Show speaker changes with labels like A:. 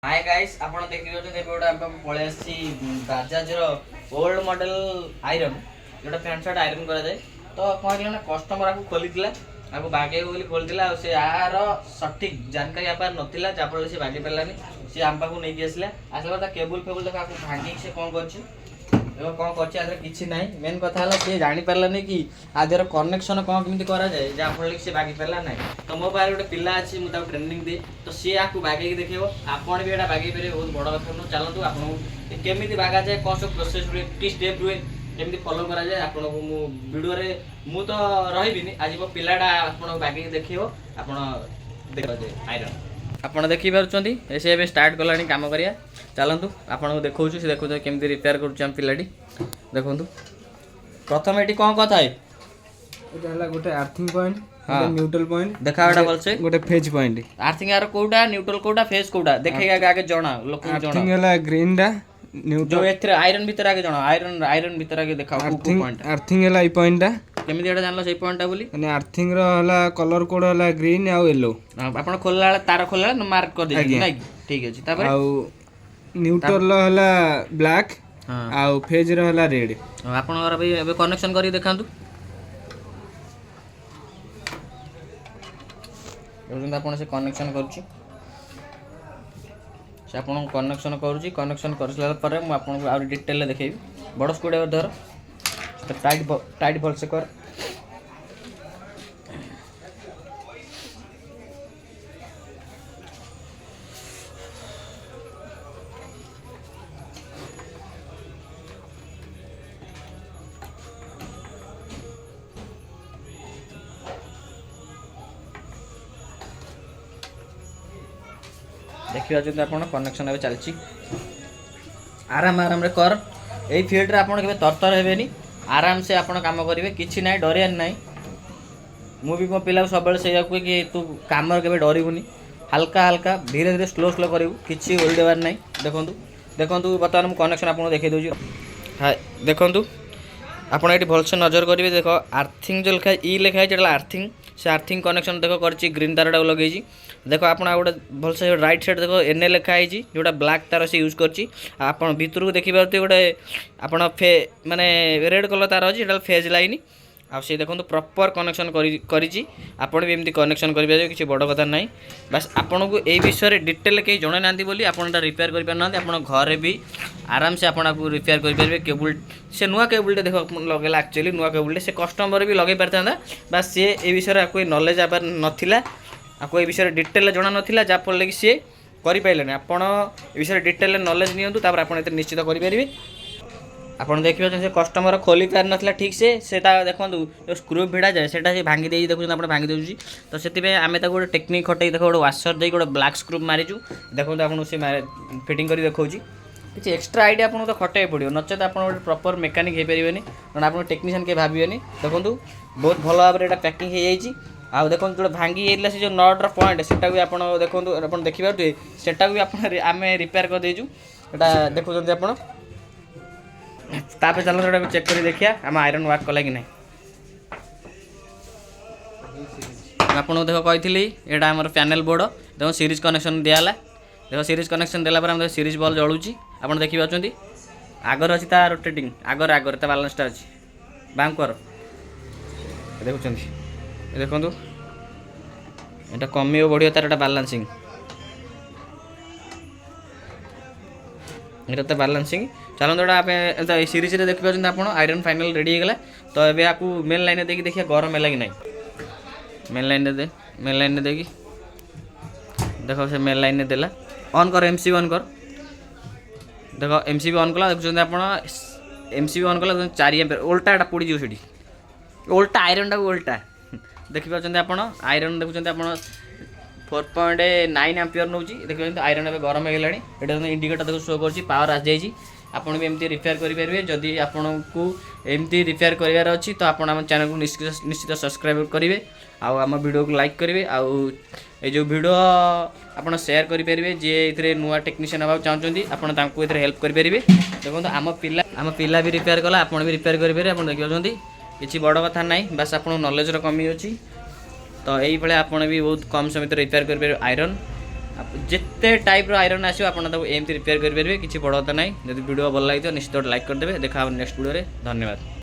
A: Hi guys आपण देखि गोटे गोटे हम पळे आसी बाजाज रो ओल्ड मॉडल आयरन जोटा पैंट शर्ट आयरन करा जाए तो कहले ना कस्टमर को खोलीतिला आको बागे बोली खोलीतिला से यार सटीक जानकारी आपार नथिला जापळ से बागे पेलानी से आम पाखु नै आसला आसला केबल फेबल देखा भांगी से कोन करछि एवं कौन कर किसी ना मेन कथा सी जानी पारानी कि आदर कनेक्शन कौन कमी करा जाए जहाँफल से बागी पारा ना तो मो पाखे गोटे पिला अच्छी मुझे ट्रेनिंग दिए तो सी आपको बागे देखेब आपड़ भी बागे पारे बहुत बड़ कथा नुह चलतु आपको केमी बागा जाए कौन सब प्रोसेस हुए कि स्टेप हुए केमी फॉलो करा जाए आपको वीडियो रे मु तो रही आज मो पिलाटा आपको बागे देखेब आप देख आयरन ଆପଣ ଦେଖିପାରୁଛନ୍ତି ସେ ଏବେ ଷ୍ଟାର୍ଟ କଲାଣି କାମ କରିବା ଚାଲନ୍ତୁ ଆପଣଙ୍କୁ ଦେଖାଉଛୁ ସେ ଦେଖୁଛନ୍ତି କେମିତି ରିପେୟାର କରୁଛି ଆମ ପିଲାଟି ଦେଖନ୍ତୁ ପ୍ରଥମେ ଏଠି କ'ଣ କଥା है
B: এটা হলা গোটে আর্থিং পয়েন্ট এটা নিউট্রাল পয়েন্ট
A: দেখা এটা বলছে
B: গোটে ফেজ পয়েন্ট
A: আর্থিং আর কোটা নিউট্রাল কোটা ফেজ কোটা দেখে আগে আগে জଣା লোক জଣା
B: আর্থিং হলা গ্রিন টা
A: নিউট্রাল जो এথরে আয়রন ভিতর আগে জଣା আয়রন আয়রন ভিতর আগে দেখাও কোন পয়েন্ট
B: আর্থিং হলা এই পয়েন্টটা
A: কেমিতি এটা জানলো সেই পয়েন্টটা বলি
B: মানে আর্থিং র হলা কলর কোড হলা গ্রিন আর ইয়েলো
A: আপন খোললা তার খোললা মার্ক कर দেই নাই ঠিক আছে তারপরে
B: আর নিউট্রাল র হলা ব্ল্যাক আর ফেজ র হলা রেড
A: ଆପଣଙ୍କର ଭାଇ ଏବେ କନେକ୍ସନ କରି ଦେଖାନ୍ତୁ ଦେଖନ୍ତୁ ଆପଣ ସେ କନେକ୍ସନ କରୁଛି ସେ ଆପଣଙ୍କୁ କନେକ୍ସନ କରୁଛି କନେକ୍ସନ କରିସାରିଲା ପରେ ମୁଁ ଆପଣଙ୍କୁ ଆହୁରି ଡିଟେଲରେ ଦେଖେଇବି ବଡ଼ ସ୍କ୍ରୁ ଡ୍ରାଇଭର ଧର टाइट टाइट भलसे कर देखिए आप कनेक्शन ए चलती आराम आराम रे कर यही फील्ड आप तरतर हेनी आराम से आप काम करेंगे किसी ना डरियार ना मुझे मो पिला सब से कि तू कम के डरबुनि हल्का हल्का धीरे धीरे स्लो स्लो करूँ कि ओल्डेबार ना देखूँ देखूँ बर्तमान मुझे कनेक्शन आपको देखी दूसरी हाँ देखूँ आप भलसे नजर करेंगे देख आर्थिंग जो लिखा ई लिखाई जो आर्थिंग से आर्थिंग कनेक्शन देख कर ग्रीन तार टाक लगे देख आप गोटे भलसे राइट साइड देख एन लिखाई जोटा ब्लैक तार से यूज कर भितर को देखिए गोटे आप माने रेड कलर तार अच्छी फेज लाइन आ देखो प्रॉपर कनेक्शन कर भी एमती कनेक्शन करेंगे किसी बड़ कथा ना बस आपन को यही विषय डिटेल कहीं जन ना बोली आप रिपेयर कर घरे भी आराम से आपको रिपेयर करेंगे केबुल से नुआ केबुलटे देख लगे एक्चुअली नुआ केबुलटे से कस्टमर भी लगे पारि था बस सी ए विषय आपको नॉलेज आबार नाला आपको ये विषय डिटेल जना नाला जहाँफल कि सी करें आपड़ विषय डिटेल नॉलेज नियंतु आप निश्चित करेंगे आप देखिए कस्टमर खोली पार ना ठीक से देखो जो स्क्रू भिड़ा जाए से भांगी दे देखो आप भांगी दूसरी तो से आम गोटे टेक्निक खटे देख गोटे वाशर दे गोटे ब्लैक स्क्रू मारीचु देखो आपको सी फिटिंग कर देखा किसी एक्सट्रा आइडिया आपको तो खटे पड़ो नचेत आप प्रॉपर मेकानिक हो पारे कारण आप टेक्नीशियन के भावे देखो बहुत भल भाव में पैकिंग हो आ देखो जो भांगी जाइए से जो नट पॉइंट से आप देखो आप देखिए सेटा भी आम रिपेयर कर देचु यहाँ देखुं आप तापर चलो चेक कर देखिए आम आयरन वर्क कला कि ना आपको देख कही यहाँ आम पैनल बोर्ड देखो सीरीज कनेक्शन दियाला देखो सीरीज कनेक्शन देला सीरीज बल्ब जलूची आप देखिए आगर अच्छी रोटेटिंग आगर आगर बालान्सटा अच्छी बाम कर देखुं देखो यहाँ कमी बढ़िया तार बालान्सिंग ये तो बालान्सिंग चलो आप सीरीज रे देखिए आप आयरन फाइनल रेडी होगा तो ये आपको मेन लाइन देखिए देखिए गरम है कि ना मेन लाइन देखी देखो से मेन लाइन देला ऑन कर एमसीबी ऑन कर देखो एमसीबी ऑन कला देखुं आप एमसीबी ऑन कला 4 एम्पियर उल्टा पड़ी जाओ सी उल्टा आयरन टाक उल्टा देखिए आप आयरन देखुं आप 4.9 एम्पियर नौ देखिए आयरन ए गरम हो गलानी ये इंडिकेटर देखो शो कर पावर आस जाइए आपन भी एमती रिपेयर करेंगे जदि आपन को एमती रिपेयर करार अच्छी तो आप चैनल को निश्चित सब्सक्राइब करेंगे आम वीडियो को लाइक करेंगे आउ ये जो वीडियो आप शेयर करेंगे जी ये नुआ टेक्नीशियन हाँ चाहते आपको ये हेल्प करेंगे देखो आम पिला भी रिपेयर कला आप रिपेयर करेंगे आप देखिए किसी बड़ कथा ना बस आप नॉलेज कमी अच्छी तो यही आप भी बहुत कम समय रिपेयर करेंगे आयरन जिते टाइप आयरन आसो आप एमती रिपेयर करेंगे किसी बड़ कथा ना। जब वीडियो भल लगी निश्चित लाइक करदे। देखा नेक्स्ट वीडियो धन्यवाद।